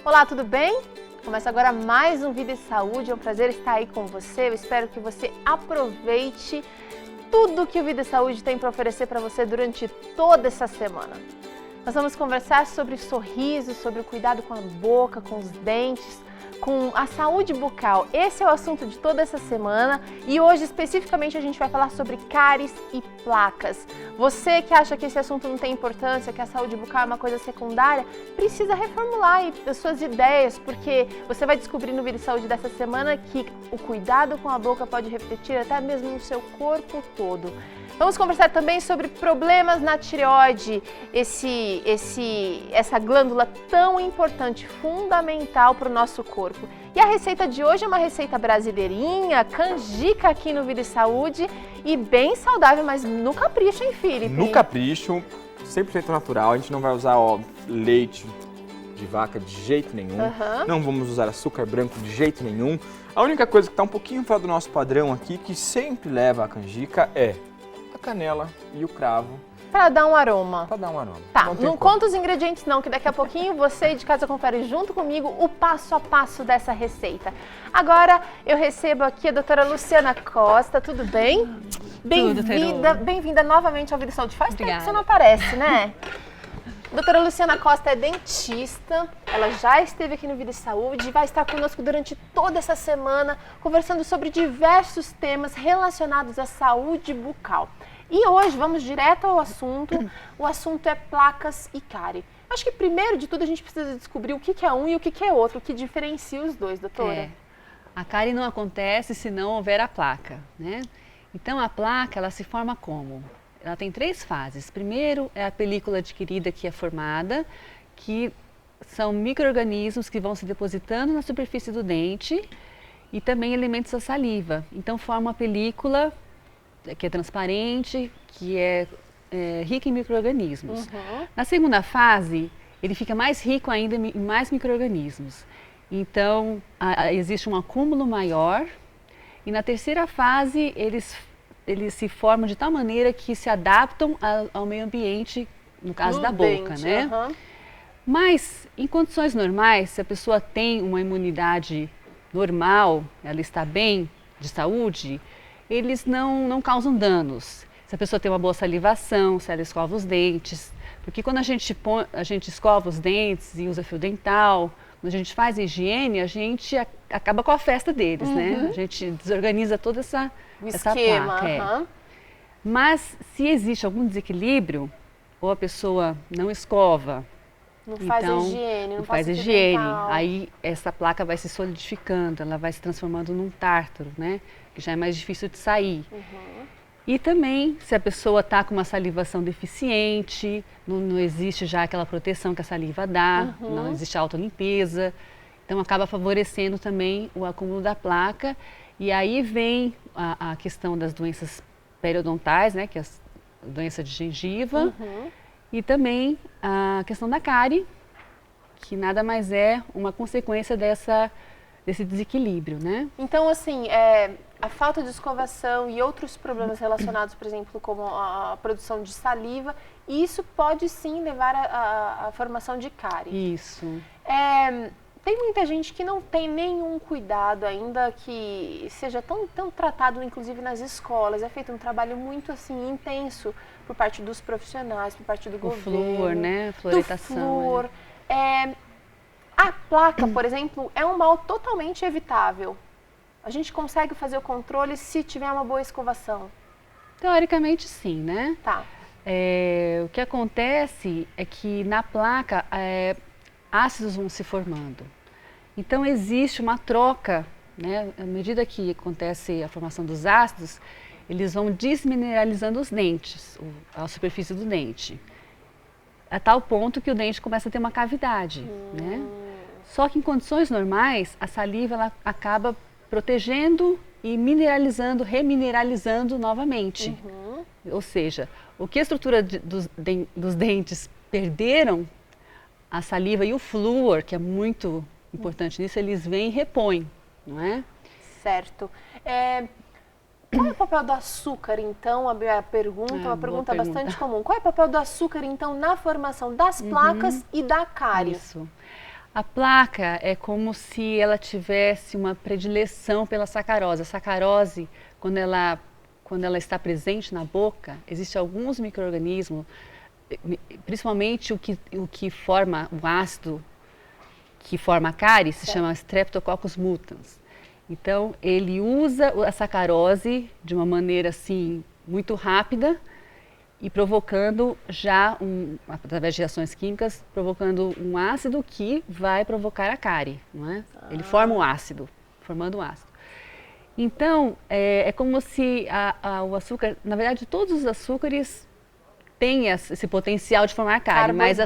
Olá, tudo bem? Começa agora mais um Vida e Saúde, é um prazer estar aí com você. Eu espero que você aproveite tudo que o Vida e Saúde tem para oferecer para você durante toda essa semana. Nós vamos conversar sobre sorriso, sobre o cuidado com a boca, com os dentes, com a saúde bucal. Esse é o assunto de toda essa semana e hoje especificamente a gente vai falar sobre cáries e placas. Você que acha que esse assunto não tem importância, que a saúde bucal é uma coisa secundária, precisa reformular aí as suas ideias, porque você vai descobrir no Vida e Saúde dessa semana que o cuidado com a boca pode refletir até mesmo no seu corpo todo. Vamos conversar também sobre problemas na tireoide, essa glândula tão importante, fundamental para o nosso corpo. E a receita de hoje é uma receita brasileirinha, canjica aqui no Vida e Saúde e bem saudável, mas no capricho, hein, Felipe? No capricho, 100% natural, a gente não vai usar leite de vaca de jeito nenhum, não vamos usar açúcar branco de jeito nenhum. A única coisa que está um pouquinho fora do nosso padrão aqui, que sempre leva a canjica, é a canela e o cravo. Para dar um aroma. Para dar um aroma. Tá, não conta os ingredientes não, que daqui a pouquinho você de casa confere junto comigo o passo a passo dessa receita. Agora eu recebo aqui a doutora Luciana Costa, tudo bem? Bem-vinda novamente ao Vida e Saúde. Faz tempo que você não aparece, né? Doutora Luciana Costa é dentista, ela já esteve aqui no Vida e Saúde e vai estar conosco durante toda essa semana conversando sobre diversos temas relacionados à saúde bucal. E hoje vamos direto ao assunto, o assunto é placas e cárie. Acho que primeiro de tudo a gente precisa descobrir o que é um e o que é outro, o que diferencia os dois, doutora. A cárie não acontece se não houver a placa, né? Então a placa, ela se forma como? Ela tem 3 fases. Primeiro é a película adquirida que é formada, que são micro-organismos que vão se depositando na superfície do dente e também elementos da saliva. Então forma uma película que é transparente, que é rica em micro-organismos. Na segunda fase, ele fica mais rico ainda em mais micro-organismos. Então existe um acúmulo maior e na terceira fase eles se formam de tal maneira que se adaptam ao meio ambiente, no caso da boca, né? Mas, em condições normais, se a pessoa tem uma imunidade normal, ela está bem de saúde, eles não causam danos. Se a pessoa tem uma boa salivação, se ela escova os dentes, porque quando a gente escova os dentes e usa fio dental, quando a gente faz a higiene, a gente acaba com a festa deles, né? A gente desorganiza toda essa placa. Mas se existe algum desequilíbrio, ou a pessoa não escova, não faz higiene, aí essa placa vai se solidificando, ela vai se transformando num tártaro, né? Que já é mais difícil de sair. E também, se a pessoa está com uma salivação deficiente, não existe já aquela proteção que a saliva dá, não existe autolimpeza, então acaba favorecendo também o acúmulo da placa. E aí vem a questão das doenças periodontais, né, que é a doença de gengiva, e também a questão da cárie, que nada mais é uma consequência desse desequilíbrio, né? Então, assim, a falta de escovação e outros problemas relacionados, por exemplo, como a produção de saliva, isso pode sim levar à formação de cárie. Isso. Tem muita gente que não tem nenhum cuidado ainda, que seja tão tratado, inclusive nas escolas. É feito um trabalho muito assim intenso por parte dos profissionais, por parte do governo. O flúor, né? Fluoretação. Do flúor. A placa, por exemplo, é um mal totalmente evitável. A gente consegue fazer o controle se tiver uma boa escovação? Teoricamente, sim, né? Tá. O que acontece é que na placa ácidos vão se formando. Então existe uma troca, né? À medida que acontece a formação dos ácidos, eles vão desmineralizando os dentes, a superfície do dente, a tal ponto que o dente começa a ter uma cavidade, né? Só que em condições normais, a saliva ela acaba protegendo e mineralizando, remineralizando novamente. Ou seja, o que a estrutura dos dentes perderam, a saliva e o flúor, que é muito importante nisso, eles vêm e repõem, não é? Certo. Qual é o papel do açúcar, então? A pergunta é uma pergunta bastante comum. Qual é o papel do açúcar, então, na formação das placas e da cárie? Isso. A placa é como se ela tivesse uma predileção pela sacarose. A sacarose, quando ela está presente na boca, existem alguns micro-organismos, principalmente o que forma o ácido que forma a cárie, se chama Streptococcus mutans. Então, ele usa a sacarose de uma maneira assim muito rápida e provocando através de reações químicas, provocando um ácido que vai provocar a cárie, não é? Ele forma o ácido, formando o ácido. Então, é como se o açúcar, na verdade, todos os açúcares têm esse potencial de formar cárie, mas a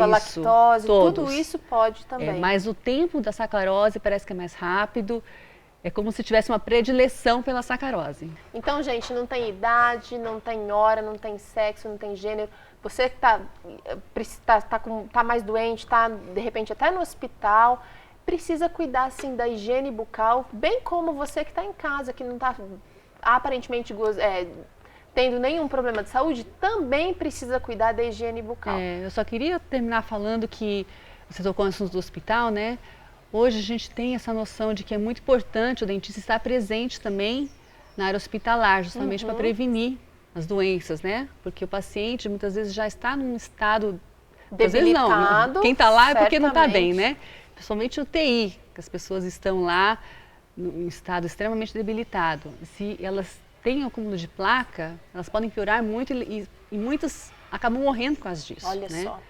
lactose, tudo isso pode também. Mas o tempo da sacarose parece que é mais rápido. É como se tivesse uma predileção pela sacarose. Então, gente, não tem idade, não tem hora, não tem sexo, não tem gênero. Você que tá mais doente, está de repente até no hospital, precisa cuidar assim da higiene bucal, bem como você que está em casa, que não está aparentemente tendo nenhum problema de saúde, também precisa cuidar da higiene bucal. Eu só queria terminar falando que você tocou no assunto do hospital, né? Hoje a gente tem essa noção de que é muito importante o dentista estar presente também na área hospitalar, justamente para prevenir as doenças, né? Porque o paciente muitas vezes já está num estado debilitado. Às vezes não, quem está lá é porque não está bem, né? Principalmente o TI, que as pessoas estão lá em estado extremamente debilitado. Se elas têm acúmulo de placa, elas podem piorar muito e muitas acabam morrendo por causa disso. Olha né? só.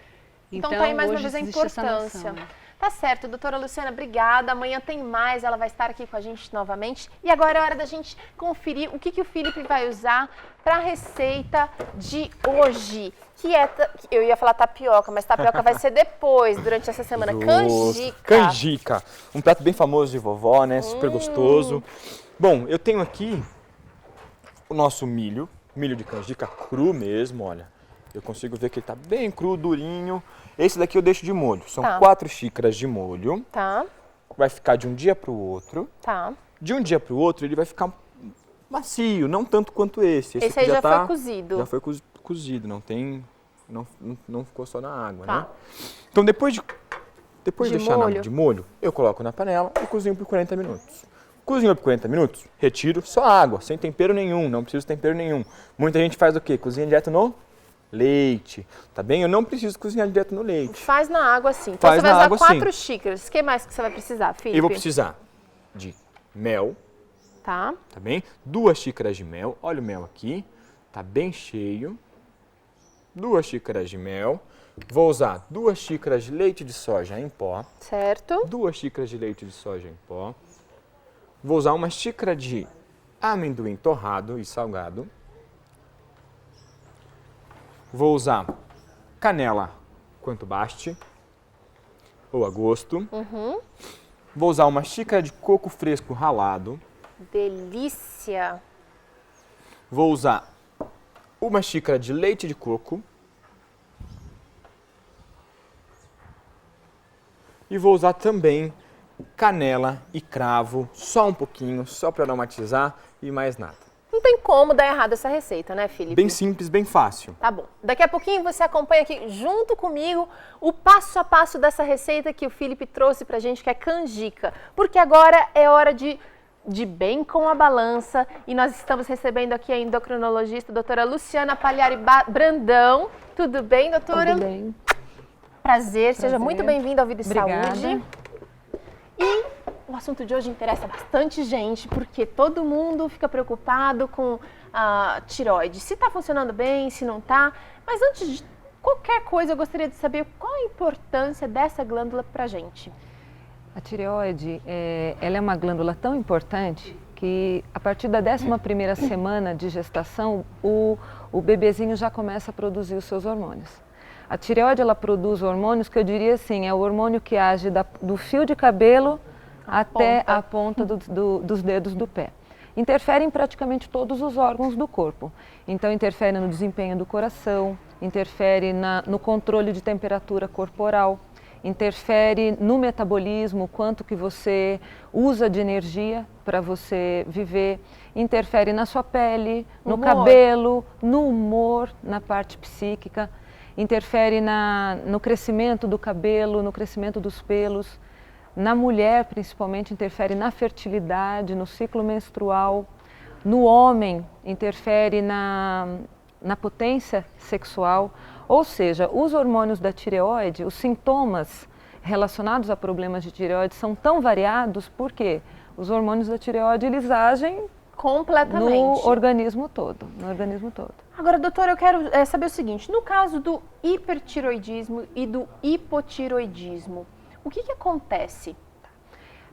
Então tá aí mais uma vez a importância. Tá certo, doutora Luciana, obrigada. Amanhã tem mais, ela vai estar aqui com a gente novamente. E agora é hora da gente conferir o que o Felipe vai usar para a receita de hoje. Que é, eu ia falar tapioca, mas tapioca vai ser depois, durante essa semana. Canjica. Canjica, um prato bem famoso de vovó, né? Super gostoso. Bom, eu tenho aqui o nosso milho de canjica cru mesmo, olha. Eu consigo ver que ele tá bem cru, durinho. Esse daqui eu deixo de molho. São 4 xícaras de molho. Tá. Vai ficar de um dia para o outro. Tá. De um dia para o outro ele vai ficar macio, não tanto quanto esse. Esse aí já foi cozido. Já foi cozido, não ficou só na água, né? Então depois de deixar de molho, eu coloco na panela e cozinho por 40 minutos. Cozinhou por 40 minutos, retiro só água, sem tempero nenhum, não preciso de tempero nenhum. Muita gente faz o quê? Cozinha direto no leite, tá bem? Eu não preciso cozinhar direto no leite. Faz na água sim. Então você vai usar 4 xícaras. O que mais que você vai precisar, Felipe? Eu vou precisar de mel, tá bem? 2 xícaras de mel, olha o mel aqui, tá bem cheio. 2 xícaras de mel. Vou usar 2 xícaras de leite de soja em pó. Certo. 2 xícaras de leite de soja em pó. Vou usar 1 xícara de amendoim torrado e salgado. Vou usar canela quanto baste, ou a gosto. Vou usar 1 xícara de coco fresco ralado. Delícia! Vou usar 1 xícara de leite de coco. E vou usar também canela e cravo, só um pouquinho, só para aromatizar e mais nada. Não tem como dar errado essa receita, né, Felipe? Bem simples, bem fácil. Tá bom. Daqui a pouquinho você acompanha aqui junto comigo o passo a passo dessa receita que o Felipe trouxe pra gente, que é canjica. Porque agora é hora de bem com a balança e nós estamos recebendo aqui a endocrinologista, a doutora Luciana Pagliari Brandão. Tudo bem, doutora? Tudo bem. Prazer, seja muito bem-vinda ao Vida e Saúde. Obrigada. E o assunto de hoje interessa bastante gente, porque todo mundo fica preocupado com a tireoide. Se está funcionando bem, se não está. Mas antes de qualquer coisa, eu gostaria de saber qual a importância dessa glândula para a gente. A tireoide, ela é uma glândula tão importante que a partir da 11ª semana de gestação, o bebezinho já começa a produzir os seus hormônios. A tireoide, ela produz hormônios que eu diria assim, é o hormônio que age do fio de cabelo até a ponta dos dedos do pé. Interfere em praticamente todos os órgãos do corpo. Então, interfere no desempenho do coração, interfere no controle de temperatura corporal, interfere no metabolismo, o quanto que você usa de energia para você viver, interfere na sua pele, no cabelo, no humor, na parte psíquica, interfere no crescimento do cabelo, no crescimento dos pelos, na mulher principalmente interfere na fertilidade, no ciclo menstrual, no homem interfere na potência sexual, ou seja, os hormônios da tireoide, os sintomas relacionados a problemas de tireoide são tão variados porque os hormônios da tireoide eles agem completamente no organismo todo, Agora, doutora, eu quero saber o seguinte, no caso do hipertireoidismo e do hipotireoidismo, o que acontece?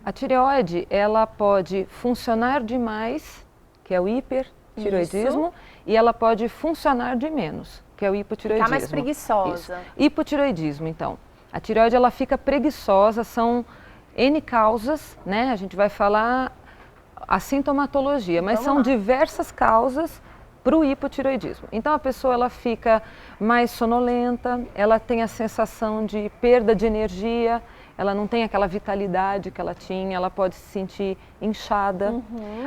A tireoide, ela pode funcionar demais, que é o hipertireoidismo, e ela pode funcionar de menos, que é o hipotireoidismo. Ficar mais preguiçosa. Isso. Hipotireoidismo, então. A tireoide, ela fica preguiçosa, são N causas, né? A gente vai falar a sintomatologia, mas são diversas causas para o hipotireoidismo. Então, a pessoa, ela fica mais sonolenta, ela tem a sensação de perda de energia, ela não tem aquela vitalidade que ela tinha, ela pode se sentir inchada,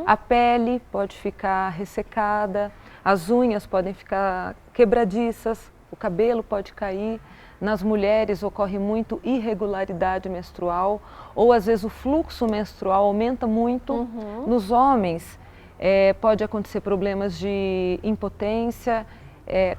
a pele pode ficar ressecada, as unhas podem ficar quebradiças, o cabelo pode cair. Nas mulheres ocorre muito irregularidade menstrual, ou às vezes o fluxo menstrual aumenta muito. Nos homens pode acontecer problemas de impotência,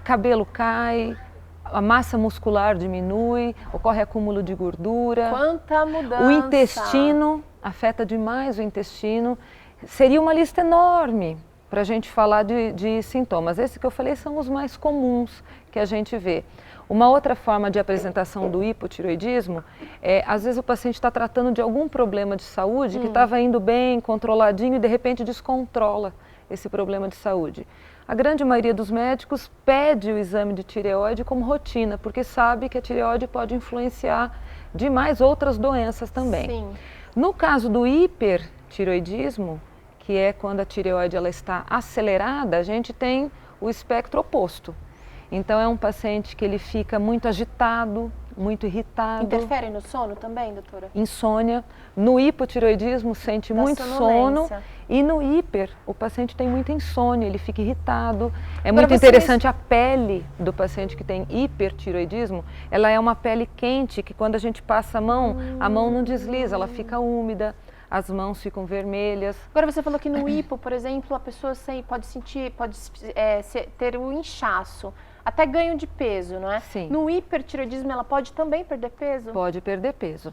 cabelo cai, a massa muscular diminui, ocorre acúmulo de gordura. Quanta mudança! O intestino, afeta demais o intestino. Seria uma lista enorme para a gente falar de sintomas. Esses que eu falei são os mais comuns que a gente vê. Uma outra forma de apresentação do hipotireoidismo é, às vezes o paciente está tratando de algum problema de saúde que estava indo bem, controladinho e de repente descontrola esse problema de saúde. A grande maioria dos médicos pede o exame de tireoide como rotina, porque sabe que a tireoide pode influenciar demais outras doenças também. Sim. No caso do hipertireoidismo, que é quando a tireoide ela está acelerada, a gente tem o espectro oposto. Então é um paciente que ele fica muito agitado, muito irritado. Interfere no sono também, doutora? Insônia. No hipotireoidismo sente muito sono e no hiper o paciente tem muita insônia, ele fica irritado. É muito interessante a pele do paciente que tem hipertireoidismo, ela é uma pele quente que quando a gente passa a mão não desliza, ela fica úmida. As mãos ficam vermelhas. Agora você falou que no hipo, por exemplo, a pessoa pode ter um inchaço, até ganho de peso, não é? Sim. No hipertireoidismo ela pode também perder peso? Pode perder peso.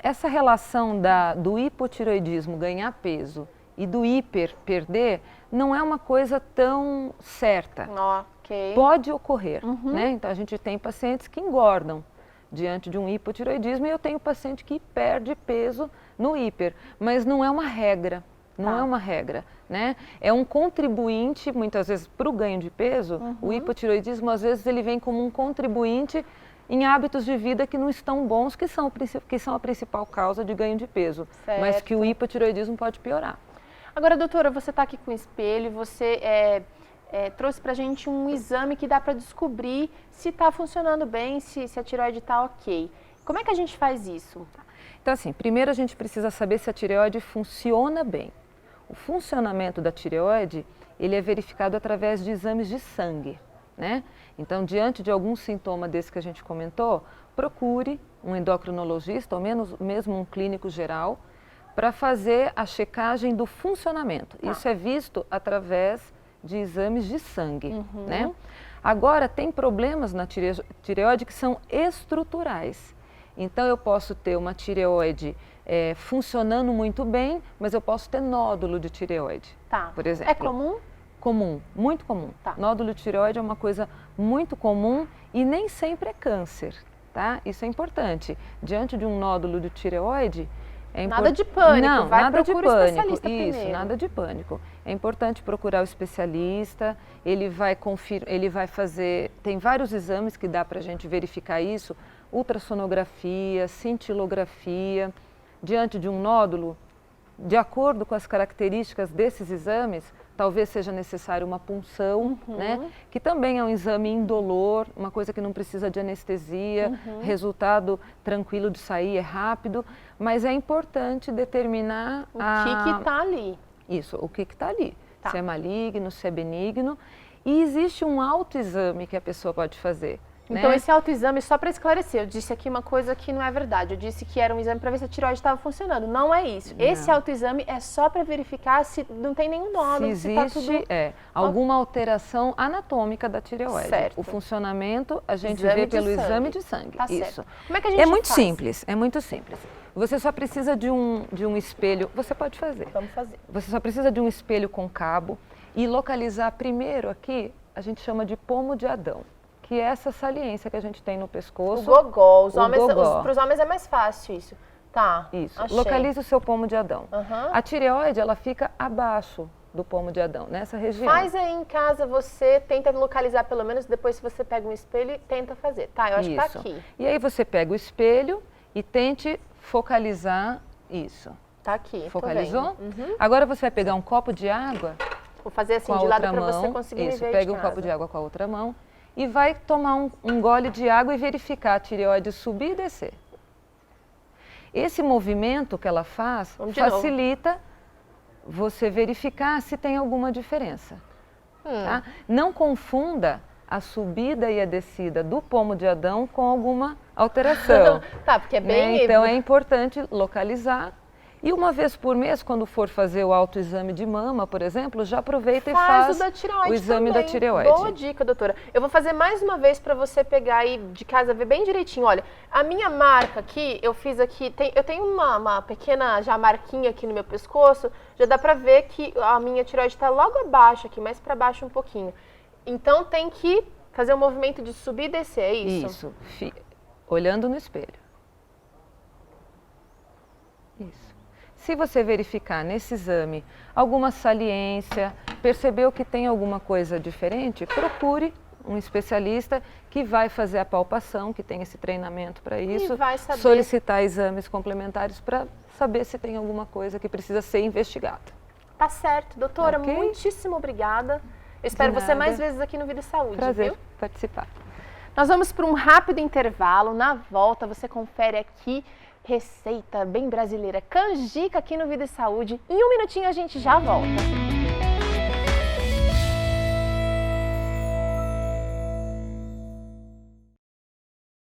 Essa relação do hipotireoidismo ganhar peso e do hiper perder não é uma coisa tão certa. Ok. Pode ocorrer, né? Então a gente tem pacientes que engordam diante de um hipotireoidismo e eu tenho paciente que perde peso no hiper, mas não é uma regra, é uma regra, né? É um contribuinte, muitas vezes, para o ganho de peso, o hipotireoidismo, às vezes, ele vem como um contribuinte em hábitos de vida que não estão bons, que são a principal causa de ganho de peso, mas que o hipotireoidismo pode piorar. Agora, doutora, você está aqui com o espelho, você trouxe para a gente um exame que dá para descobrir se está funcionando bem, se a tireoide está ok. Como é que a gente faz isso? Então, assim, primeiro a gente precisa saber se a tireoide funciona bem. O funcionamento da tireoide, ele é verificado através de exames de sangue, né? Então, diante de algum sintoma desse que a gente comentou, procure um endocrinologista ou mesmo um clínico geral para fazer a checagem do funcionamento. Isso é visto através de exames de sangue, né? Agora, tem problemas na tireoide que são estruturais. Então, eu posso ter uma tireoide funcionando muito bem, mas eu posso ter nódulo de tireoide, por exemplo. É comum? Comum, muito comum. Nódulo de tireoide é uma coisa muito comum e nem sempre é câncer, tá? Isso é importante. Diante de um nódulo de tireoide, nada de pânico, não, nada de pânico. Isso, nada de pânico. É importante procurar o especialista, ele vai fazer, tem vários exames que dá para a gente verificar isso, ultrassonografia, cintilografia. Diante de um nódulo, de acordo com as características desses exames, talvez seja necessário uma punção, né? Que também é um exame indolor, uma coisa que não precisa de anestesia, resultado tranquilo de sair, é rápido, mas é importante determinar o que está ali. Isso, o que está ali, se é maligno, se é benigno, e existe um autoexame que a pessoa pode fazer. Então, né? esse autoexame, só para esclarecer, eu disse aqui uma coisa que não é verdade. Eu disse que era um exame para ver se a tireoide estava funcionando. Não é isso. Não. Esse autoexame é só para verificar se não tem nenhum nódulo, se existe tá tudo... alguma alteração anatômica da tireoide. Certo. O funcionamento a gente Exame vê de pelo sangue. exame de sangue. Tá Isso. certo. Como é que a gente É muito faz? simples, é muito simples. Você só precisa de um espelho, você pode fazer. Vamos fazer. Você só precisa de um espelho com cabo e localizar primeiro aqui, a gente chama de pomo de Adão, que é essa saliência que a gente tem no pescoço. O gogó. gogó. Para os homens é mais fácil isso. Tá, Isso. achei. Localize o seu pomo de Adão. Uhum. A tireoide, ela fica abaixo do pomo de Adão, nessa região. Faz aí em casa, você tenta localizar pelo menos, depois se você pega um espelho e tenta fazer. Tá, eu acho que tá aqui. E aí você pega o espelho e tente focalizar isso. Tá aqui, Focalizou? tô vendo. Agora você vai pegar um copo de água Vou fazer assim com a de lado outra para mão. você conseguir me Isso, ver pega de um copo casa. de água com a outra mão e vai tomar um gole de água e verificar a tireoide subir e descer. Esse movimento que ela faz Vamos de novo. facilita você verificar se tem alguma diferença. Tá? Não confunda a subida e a descida do pomo de Adão com alguma alteração. Tá, porque é bem... Né? Então é importante localizar. E uma vez por mês, quando for fazer o autoexame de mama, por exemplo, já aproveita e faz o da tireoide o exame também. da tireoide. Boa dica, doutora. Eu vou fazer mais uma vez para você pegar aí de casa, ver bem direitinho. Olha, a minha marca aqui, eu fiz aqui, eu tenho uma pequena já marquinha aqui no meu pescoço, já dá para ver que a minha tireoide está logo abaixo aqui, mais para baixo um pouquinho. Então tem que fazer um movimento de subir e descer, é isso? Isso, olhando no espelho. Isso. Se você verificar nesse exame alguma saliência, percebeu que tem alguma coisa diferente, procure um especialista que vai fazer a palpação, que tem esse treinamento para isso, vai saber. solicitar exames complementares para saber se tem alguma coisa que precisa ser investigada. Tá certo, doutora, Ok? muitíssimo obrigada. Eu espero De você nada. mais vezes aqui no Vida e Saúde, Prazer viu? participar. Nós vamos para um rápido intervalo. Na volta, você confere aqui receita bem brasileira, canjica aqui no Vida e Saúde. Em um minutinho a gente já volta.